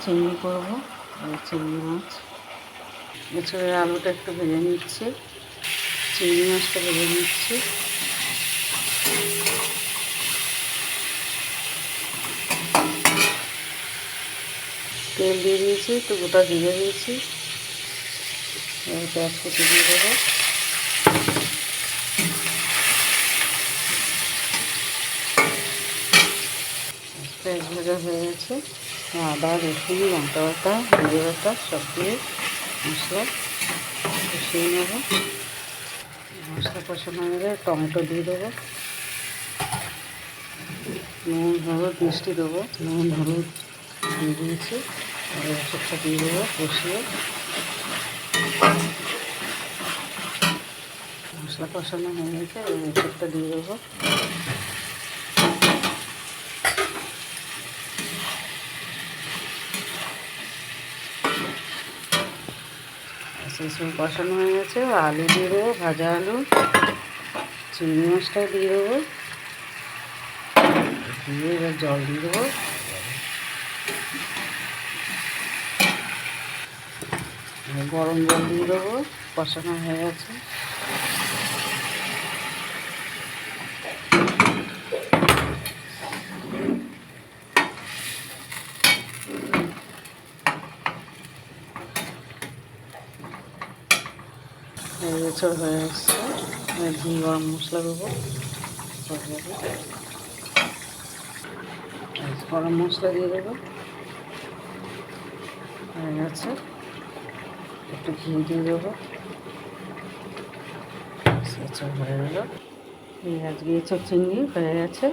চিংড়ি করবো, চিংড়ি মাছ। এছাড়া আলুটা একটু ভেজে নিচ্ছি, চিংড়ি মাছটা ভেজে নিচ্ছি। তেল দিয়ে দিয়েছি, একটু গোটা জিরে দিয়েছি, পেঁয়াজ কুচি দিয়ে দেবো। পেঁয়াজ ভাজা হয়ে গেছে। আদা, রসুন, লঙ্কা বাটা, জিরে বাটা সব দিয়ে মশলা কষিয়ে নেব। মশলা কষানো হলে টমেটো দিয়ে দেবো, নুন হলুদ মিষ্টি দেবো, নুন হলুদ দিয়ে দিয়েছি। ওষুধটা দিয়ে দেবো কষিয়ে। মশলা কষানো হয়ে গেছে, ওষুধটা দিয়ে দেবো। সেই সময় কষানো হয়ে গেছে, আলু দিয়ে দেবো, ভাজা আলু, চিংড়ি মাছটাও দিয়ে দেবো, দিয়ে এবার জল দিয়ে দেবো। গরম জল দিয়ে দেবো, কষানো হয়ে গেছে। এছাড়া হয়ে আসছে, ঘি গরম মশলা দেবো, গরম মশলা দিয়ে দেবো। হয়ে গেছে, একটু ঘি দিয়ে দেবো। এছাড়া হয়ে গেল, আজকে এসব চিংড়ি হয়ে গেছে।